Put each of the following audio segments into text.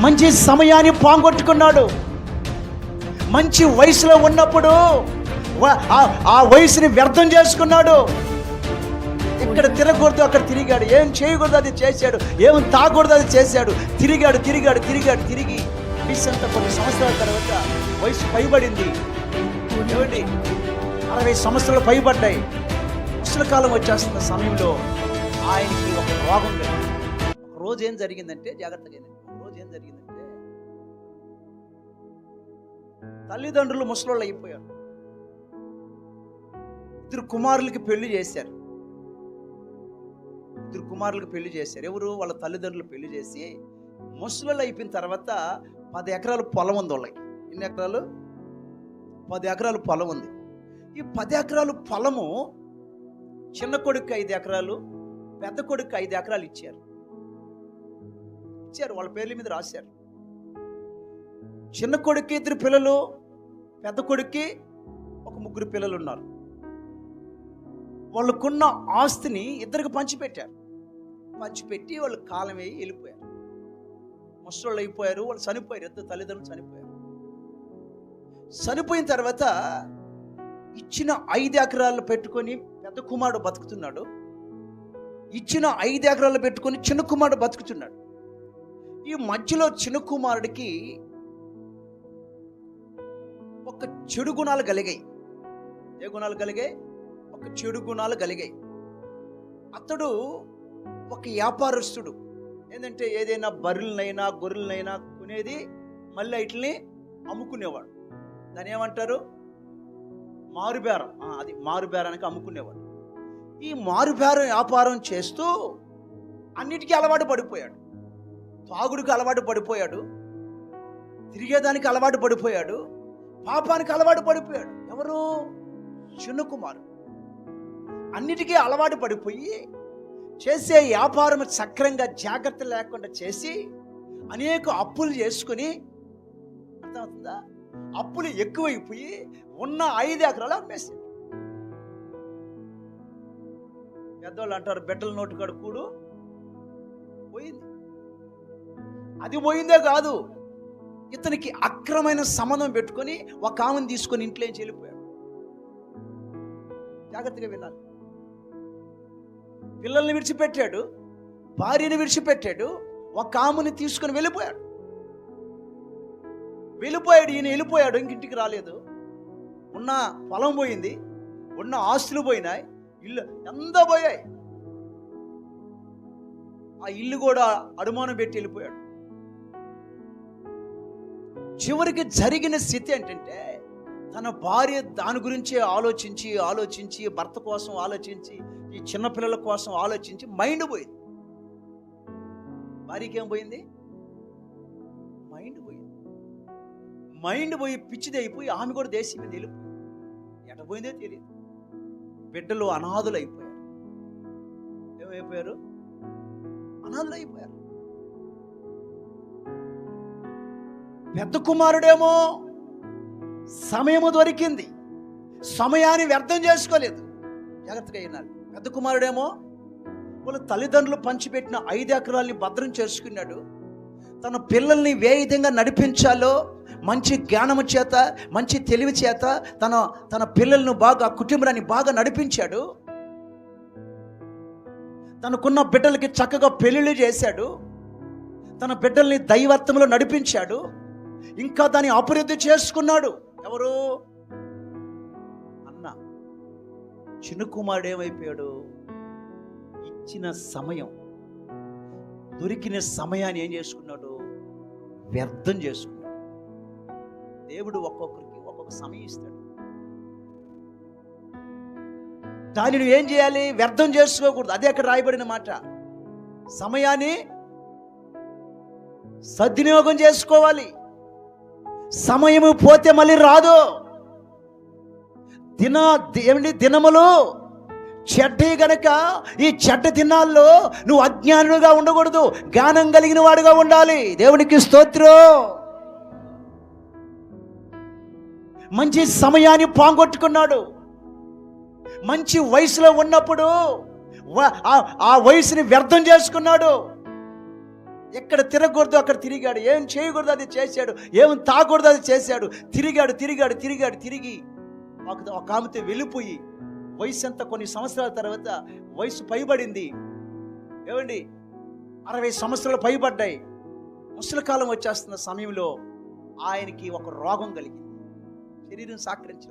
మంచి సమయాన్ని పోగొట్టుకున్నాడు. మంచి వయసులో ఉన్నప్పుడు ఆ వయసుని వ్యర్థం చేసుకున్నాడు. ఇక్కడ తిరగకూడదు అక్కడ తిరిగాడు, ఏం చేయకూడదు అది చేశాడు, ఏం తాగకూడదు అది చేశాడు. తిరిగి వయసంతా కొన్ని సంవత్సరాల తర్వాత వయసు పైబడింది. ఏమిటి 60 సంవత్సరాలు పైబడ్డాయి. ముసలి కాలం వచ్చేస్తున్న సమయంలో ఆయనకి ఒక రోగం లేదు. ఒక రోజు ఏం జరిగిందంటే, జాగ్రత్తగా తల్లిదండ్రులు ముసలోళ్ళు అయిపోయారు. 2 కుమారులకి పెళ్లి చేశారు. ఎవరు? వాళ్ళ తల్లిదండ్రులు పెళ్లి చేసి ముసలోళ్ళు అయిపోయిన తర్వాత 10 ఎకరాల పొలం ఉంది వాళ్ళకి. ఎన్ని ఎకరాలు? 10 ఎకరాల పొలం ఉంది. ఈ 10 ఎకరాల పొలము చిన్న కొడుకు 5 ఎకరాలు, పెద్ద కొడుకు 5 ఎకరాలు ఇచ్చారు. వాళ్ళ పేర్ల మీద రాశారు. చిన్న కొడుక్కి 2 పిల్లలు, పెద్ద కొడుక్కి ఒక 3 పిల్లలు ఉన్నారు. వాళ్ళకున్న ఆస్తిని 2కి పంచిపెట్టారు. పంచిపెట్టి వాళ్ళు కాలం వేయి వెళ్ళిపోయారు. ముసలోళ్ళు అయిపోయారు. వాళ్ళు చనిపోయారు. 2 తల్లిదండ్రులు చనిపోయారు. చనిపోయిన తర్వాత ఇచ్చిన 5 ఎకరాలు పెట్టుకొని పెద్ద కుమారుడు బతుకుతున్నాడు. ఇచ్చిన 5 ఎకరాలు పెట్టుకొని చిన్న కుమారుడు బతుకుతున్నాడు. ఈ మధ్యలో చిన్న కుమారుడికి ఒక చెడు గుణాలు కలిగాయి. ఏ గుణాలు కలిగాయి? ఒక చెడు గుణాలు కలిగాయి. అతడు ఒక వ్యాపారస్తుడు. ఏంటంటే ఏదైనా బర్రెలనైనా గొర్రెలనైనా కొనేది, మళ్ళీ వీటిని అమ్ముకునేవాడు. దాన్ని ఏమంటారు? మారుబేరం. అది మారుబేరానికి అమ్ముకునేవాడు. ఈ మారుబేరం వ్యాపారం చేస్తూ అన్నిటికీ అలవాటు పడిపోయాడు. తాగుడికి అలవాటు పడిపోయాడు, తిరిగేదానికి అలవాటు పడిపోయాడు, పాపానికి అలవాటు పడిపోయాడు. ఎవరు? చిన్న కుమారుడు. అన్నిటికీ అలవాటు పడిపోయి చేసే వ్యాపారం సక్రంగా జాగ్రత్త లేకుండా చేసి అనేక అప్పులు చేసుకుని, అర్థమవుతుందా? అప్పులు ఎక్కువైపోయి ఉన్న 5 ఎకరాలు అమ్మేశాడు. పెద్దవాళ్ళు అంటారు, బిడ్డల నోటు కాడ కూడు పోయింది. అది పోయిందే కాదు, ఇతనికి అక్రమైన సంబంధం పెట్టుకొని ఒక ఆమెను తీసుకొని ఇంట్లోంచి వెళ్ళిపోయాడు. జాగ్రత్తగా వినాలి. పిల్లల్ని విడిచిపెట్టాడు, భార్యని విడిచిపెట్టాడు, ఒక ఆమెని తీసుకొని వెళ్ళిపోయాడు. ఈయన వెళ్ళిపోయాడు, ఇంకింటికి రాలేదు. ఉన్న పొలం పోయింది, ఉన్న ఆస్తులు పోయినాయి, ఇల్లు ఎంత పోయాయి. ఆ ఇల్లు కూడా అడుమానం పెట్టి వెళ్ళిపోయాడు. చివరికి జరిగిన స్థితి ఏంటంటే, తన భార్య దాని గురించే ఆలోచించి భర్త కోసం ఆలోచించి, ఈ చిన్నపిల్లల కోసం ఆలోచించి మైండ్ పోయింది. భార్యకి ఏం పోయింది? మైండ్ పోయి పిచ్చిది అయిపోయి ఆమె కూడా దేశం మీద వెళ్ళిపోయింది. ఎట పోయిందో తెలియదు. బిడ్డలు అనాథులు అయిపోయారు. ఏమైపోయారు? అనాథులు అయిపోయారు. పెద్ద కుమారుడేమో సమయము దొరికింది, సమయాన్ని వ్యర్థం చేసుకోలేదు. జాగ్రత్తగా వినాలి. పెద్ద కుమారుడేమో వాళ్ళ తల్లిదండ్రులు పంచిపెట్టిన 5 ఎకరాలని భద్రం చేసుకున్నాడు. తన పిల్లల్ని ఏ విధంగా నడిపించాలో మంచి జ్ఞానము చేత, మంచి తెలివి చేత తన పిల్లలను బాగా, కుటుంబాన్ని బాగా నడిపించాడు. తనకున్న బిడ్డలకి చక్కగా పెళ్లిళ్ళు చేశాడు. తన బిడ్డల్ని దైవత్వంలో నడిపించాడు. ఇంకా దాన్ని అభివృద్ధి చేసుకున్నాడు. ఎవరు? అన్న. చిన్న కుమారుడు ఏమైపోయాడు? ఇచ్చిన సమయం, దొరికిన సమయాన్ని ఏం చేసుకున్నాడు? వ్యర్థం చేసుకున్నాడు. దేవుడు ఒక్కొక్కరికి ఒక్కొక్క సమయం ఇస్తాడు. దాన్ని నువ్వు ఏం చేయాలి? వ్యర్థం చేసుకోకూడదు. అదే అక్కడ రాయబడిన మాట. సమయాన్ని సద్వినియోగం చేసుకోవాలి. సమయము పోతే మళ్ళీ రాదు. దినములు చెడ్డ గనక ఈ చెడ్డ దినాల్లో నువ్వు అజ్ఞానుడుగా ఉండకూడదు, జ్ఞానం కలిగిన వాడుగా ఉండాలి. దేవునికి స్తోత్రం. మంచి సమయాన్ని పోగొట్టుకున్నాడు. మంచి వయసులో ఉన్నప్పుడు ఆ వయసుని వ్యర్థం చేసుకున్నాడు. ఎక్కడ తిరగకూడదు అక్కడ తిరిగాడు, ఏం చేయకూడదు అది చేశాడు, ఏం తాగకూడదు అది చేశాడు. తిరిగి ఒక ఆమెతో వెళ్ళిపోయి వయసు ఎంత కొన్ని సంవత్సరాల తర్వాత వయసు పైబడింది. ఏమండి 60 సంవత్సరాలు పైబడ్డాయి. ముసలికాలం వచ్చేస్తున్న సమయంలో ఆయనకి ఒక రోగం కలిగింది. శరీరం సహకరించ,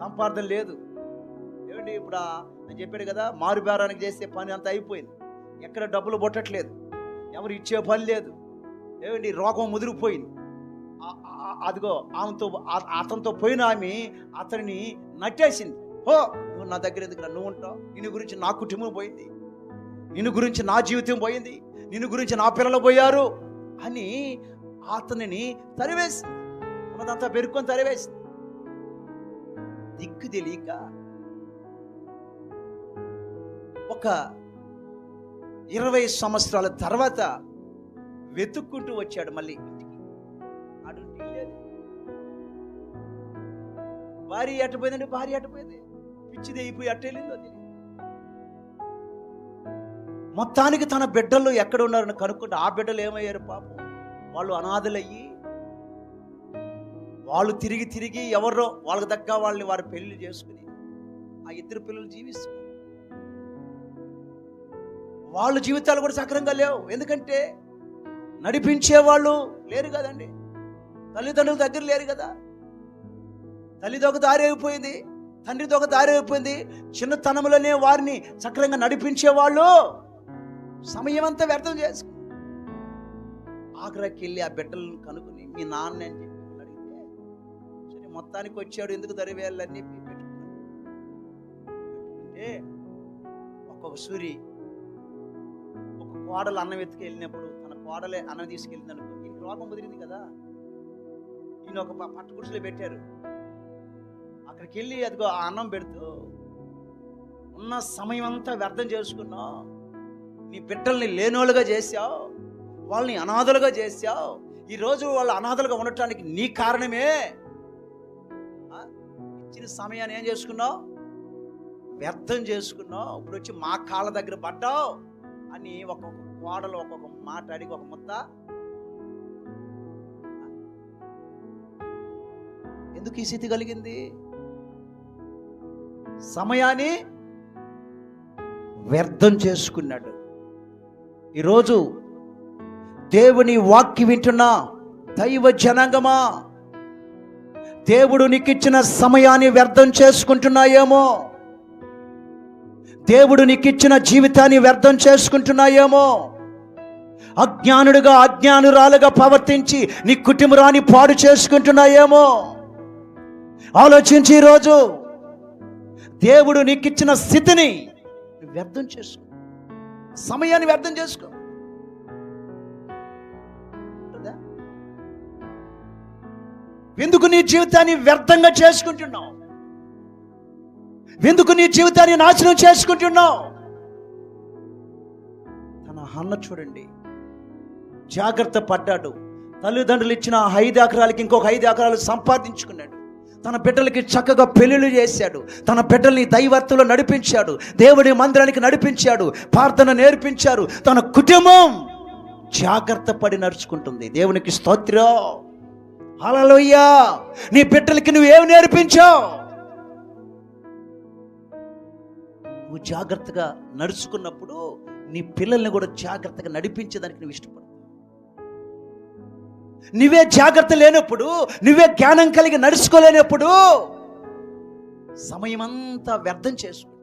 సంపాదన లేదు. ఏమండి ఇప్పుడు అని చెప్పాడు కదా, మారుబేరానికి చేసే పని అంతా అయిపోయింది. ఎక్కడ డబ్బులు పొట్టట్లేదు, ఎవరు ఇచ్చే పని లేదు. ఏమండి రోగం ముదిరిపోయింది. అదిగో అతనితో పోయిన ఆమె అతన్ని నట్టేసింది. ఓ నువ్వు నా దగ్గర ఎందుకు, నువ్వు ఉంటావు, నిన్ను గురించి నా కుటుంబం పోయింది, నిన్ను గురించి నా జీవితం పోయింది, నిన్ను గురించి నా పిల్లలు పోయారు అని అతనిని తరివేసి ఉన్నదంతా పెరుక్కొని తరివేసి దిక్కు తెలియక ఒక 20 సంవత్సరాల తర్వాత వెతుక్కుంటూ వచ్చాడు మళ్ళీ ఇంటికి. అడుంటి లేదు. భార్య అట్టపోయిందండి, భార్య అట్టపోయింది, పిచ్చిది అయిపోయి అట్టేలిందో తెలియదు. మొత్తానికి తన బిడ్డలు ఎక్కడ ఉన్నారని కనుక్కుంటే ఆ బిడ్డలు ఏమయ్యారు పాపం, వాళ్ళు అనాథలయ్యి వాళ్ళు తిరిగి ఎవరో వాళ్ళకి దగ్గర వాళ్ళని వారు పెళ్లి చేసుకుని ఆ 2 పిల్లలు జీవిస్తున్నారు. వాళ్ళ జీవితాలు కూడా సక్రంగా లేవు. ఎందుకంటే నడిపించే వాళ్ళు లేరు కదండి, తల్లిదండ్రుల దగ్గర లేరు కదా. తల్లిది ఒక దారి అయిపోయింది, తండ్రితో ఒక దారి అయిపోయింది. చిన్నతనంలోనే వారిని సక్రంగా నడిపించే వాళ్ళు సమయం అంతా వ్యర్థం చేసుకు ఆఖరికి వెళ్ళి ఆ బిడ్డలను కనుక్కుని మీ నాన్న అని చెప్పి అడిగితే సరే మొత్తానికి వచ్చాడు, ఎందుకు దరివేయాలని పెట్టుకుంటే ఒక్కొక్క సూరి ఒక కోడలు అన్నం ఎత్తుకు వెళ్ళినప్పుడు తన కోడలే అన్నం తీసుకెళ్ళింది అనుకో, ఈయనకి రోగం కుదిరింది కదా, ఈయన ఒక పట్టు గుడిసెలో పెట్టారు. అక్కడికి వెళ్ళి అదిగో ఆ అన్నం పెడుతూ ఉన్న సమయం అంతా వ్యర్థం చేసుకున్నావు, నీ బిడ్డల్ని లేనోళ్ళుగా చేశావు, వాళ్ళని అనాథలుగా చేశావు. ఈరోజు వాళ్ళు అనాథలుగా ఉండటానికి నీ కారణమే. ఇచ్చిన సమయాన్ని ఏం చేసుకున్నావు, వ్యర్థం చేసుకున్నావు. ఇప్పుడు వచ్చి మా కాళ్ళ దగ్గర పడ్డావు అని ఒక్కొక్క కోడలు ఒక్కొక్క మాట అడిగి ఒక ముద్ద. ఎందుకు ఈ స్థితి కలిగింది? సమయాన్ని వ్యర్థం చేసుకున్నాడు. ఈరోజు దేవుని వాక్యం వింటున్నా దైవ జనాంగమా, దేవుడు నీకు ఇచ్చిన సమయాన్ని వ్యర్థం చేసుకుంటున్నాయేమో, దేవుడు నీకు ఇచ్చిన జీవితాన్ని వ్యర్థం చేసుకుంటున్నాయేమో, అజ్ఞానుడిగా అజ్ఞానురాలుగా ప్రవర్తించి నీ కుటుంబాన్ని పాడు చేసుకుంటున్నాయేమో. ఆలోచించి ఈరోజు దేవుడు నీకు ఇచ్చిన స్థితిని వ్యర్థం చేసుకో, సమయాన్ని వ్యర్థం చేసుకో. ఎందుకు నీ జీవితాన్ని వ్యర్థంగా చేసుకుంటున్నావు? ఎందుకు నీ జీవితాన్ని నాశనం చేసుకుంటున్నావు? తన అన్న చూడండి, జాగ్రత్త పడ్డాడు. తల్లిదండ్రులు ఇచ్చిన 5 ఎకరాలకి ఇంకొక 5 ఎకరాలు సంపాదించుకున్నాడు. తన బిడ్డలకి చక్కగా పెళ్లిళ్ళు చేశాడు. తన బిడ్డల్ని దైవత్వంలో నడిపించాడు, దేవుడి మందిరానికి నడిపించాడు, ప్రార్థన నేర్పించారు. తన కుటుంబం జాగ్రత్త పడి నడుచుకుంటుంది. దేవునికి స్తోత్రం, హల్లెలూయా. నీ బిడ్డలకి నువ్వేమి నేర్పించావు? నువ్వు జాగ్రత్తగా నడుచుకున్నప్పుడు నీ పిల్లల్ని కూడా జాగ్రత్తగా నడిపించేదానికి నువ్వు ఇష్టపడు. నువ్వే జాగ్రత్త లేనప్పుడు, నువ్వే జ్ఞానం కలిగి నడుచుకోలేనప్పుడు సమయమంతా వ్యర్థం చేసుకో.